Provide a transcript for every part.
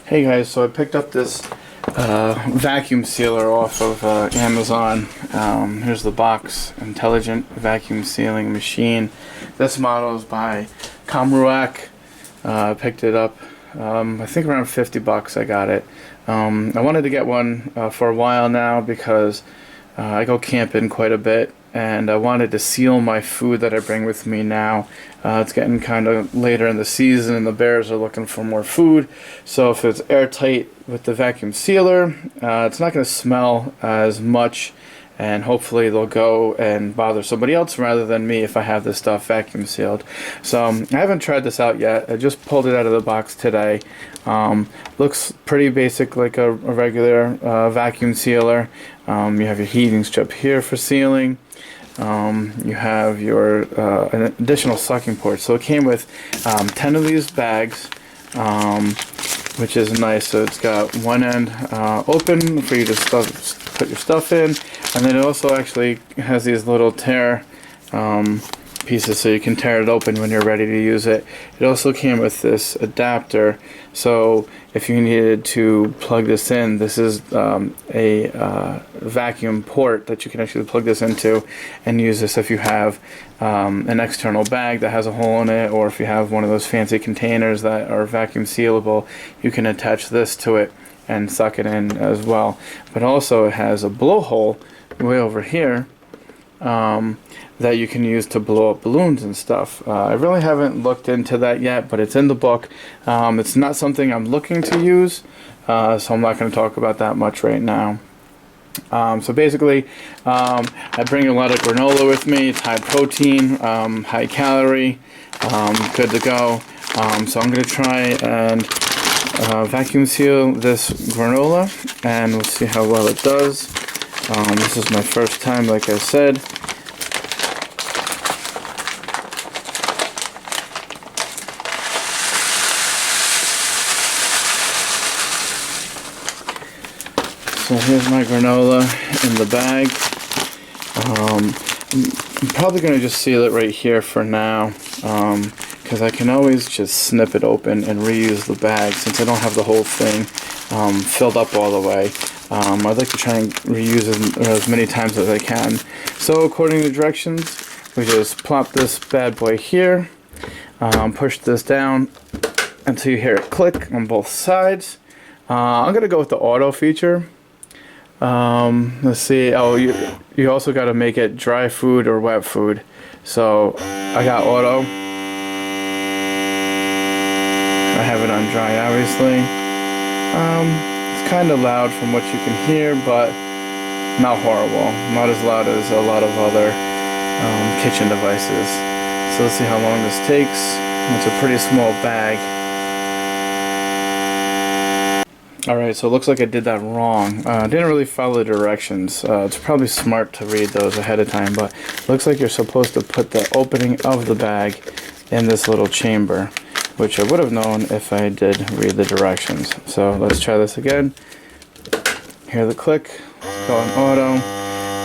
Hey guys, so I picked up this vacuum sealer off of Amazon. Here's the box, Intelligent Vacuum Sealing Machine. This model is by COMRUAK. I picked it up, I think around 50 bucks I got it. I wanted to get one for a while now because I go camping quite a bit, and I wanted to seal my food that I bring with me now. It's getting kind of later in the season and the bears are looking for more food, so if it's airtight with the vacuum sealer, it's not going to smell as much, and hopefully they'll go and bother somebody else rather than me if I have this stuff vacuum sealed. So I haven't tried this out yet. I just pulled it out of the box today. Looks pretty basic, like a regular vacuum sealer. You have your heating strip here for sealing. You have your an additional sucking port. So it came with 10 of these bags, which is nice. So it's got one end open for you to put your stuff in, and then it also actually has these little tear pieces so you can tear it open when you're ready to use it. It also came with this adapter, so if you needed to plug this in, this is a vacuum port that you can actually plug this into and use this if you have an external bag that has a hole in it, or if you have one of those fancy containers that are vacuum sealable, you can attach this to it and suck it in as well. But also it has a blowhole way over here that you can use to blow up balloons and stuff. I really haven't looked into that yet, but it's in the book. It's not something I'm looking to use, so I'm not going to talk about that much right now. So basically, I bring a lot of granola with me. It's high protein, high calorie, good to go. So I'm going to try and vacuum seal this granola, and we'll see how well it does. This is my first time, like I said. So here's my granola in the bag. I'm probably going to just seal it right here for now, because I can always just snip it open and reuse the bag since I don't have the whole thing filled up all the way. I'd like to try and reuse it as many times as I can. So according to the directions, we just plop this bad boy here, push this down until you hear it click on both sides. I'm going to go with the auto feature. Let's see. Oh, you also got to make it dry food or wet food. So I got auto. I have it on dry, obviously. It's kind of loud from what you can hear, but not horrible. Not as loud as a lot of other kitchen devices. So let's see how long this takes. It's a pretty small bag. Alright, so it looks like I did that wrong. Didn't really follow the directions. It's probably smart to read those ahead of time, but it looks like you're supposed to put the opening of the bag in this little chamber, which I would have known if I did read the directions. So let's try this again. Hear the click, let's go on auto,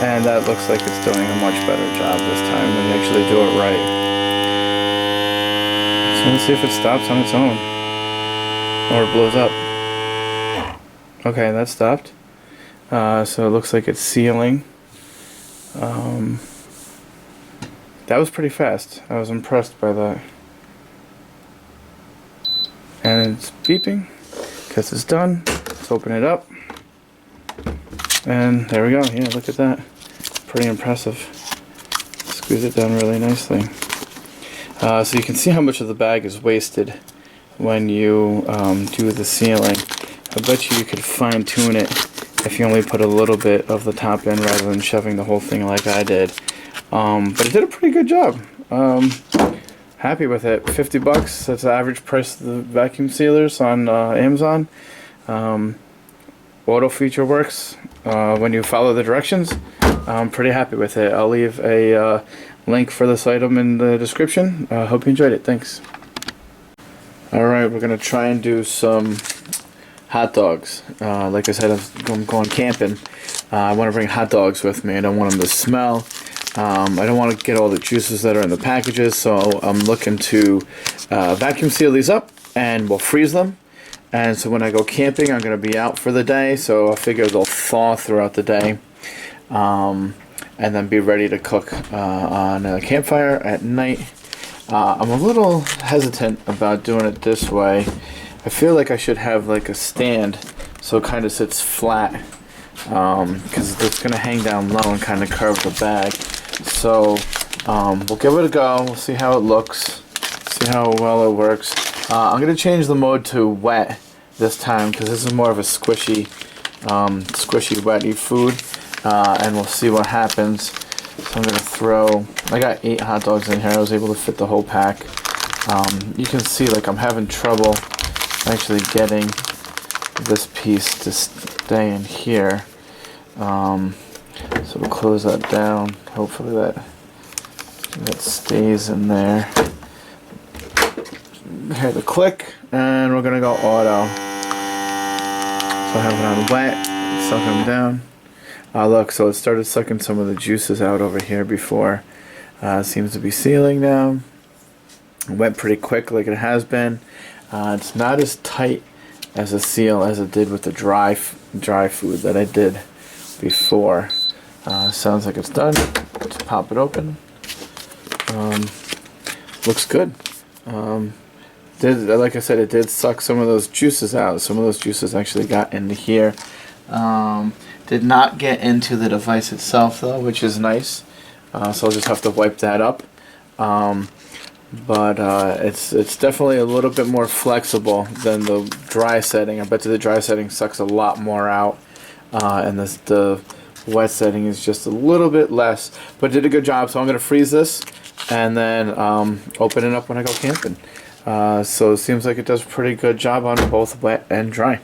and that looks like it's doing a much better job this time when you actually do it right. So let's see if it stops on its own, or it blows up. Okay, that stopped. So it looks like it's sealing. That was pretty fast. I was impressed by that. And it's beeping because it's done. Let's open it up. And there we go. Yeah, look at that. Pretty impressive. Squeeze it down really nicely. So you can see how much of the bag is wasted when you do the sealing. I bet you could fine-tune it if you only put a little bit of the top in rather than shoving the whole thing like I did. But it did a pretty good job. Happy with it. 50 bucks. That's the average price of the vacuum sealers on Amazon. Auto feature works when you follow the directions. I'm pretty happy with it. I'll leave a link for this item in the description. Hope you enjoyed it. Thanks. Alright, we're going to try and do some hot dogs. Like I said, I'm going camping. I want to bring hot dogs with me. I don't want them to smell. I don't want to get all the juices that are in the packages, so I'm looking to vacuum seal these up, and we'll freeze them. And so when I go camping, I'm going to be out for the day, so I figure they'll thaw throughout the day, and then be ready to cook on a campfire at night. I'm a little hesitant about doing it this way. I feel like I should have like a stand so it kind of sits flat, because it's going to hang down low and kind of curve the bag. So we'll give it a go. We'll see how it looks, see how well it works. I'm going to change the mode to wet this time because this is more of a squishy, wetty food, and we'll see what happens. So I'm going to throw, I got 8 hot dogs in here. I was able to fit the whole pack. You can see like I'm having trouble actually getting this piece to stay in here. So we'll close that down. Hopefully that stays in there. Hear the click, and we're gonna go auto. So I have it on wet, suck them down. Look, so it started sucking some of the juices out over here before. Seems to be sealing now. It went pretty quick like it has been. It's not as tight as a seal as it did with the dry food that I did before. Sounds like it's done. Let's pop it open. Looks good. Like I said, it did suck some of those juices out. Some of those juices actually got into here. Did not get into the device itself though, which is nice. So I'll just have to wipe that up. But it's definitely a little bit more flexible than the dry setting. I bet you the dry setting sucks a lot more out, and the wet setting is just a little bit less. But it did a good job. So I'm gonna freeze this and then open it up when I go camping. So it seems like it does a pretty good job on both wet and dry.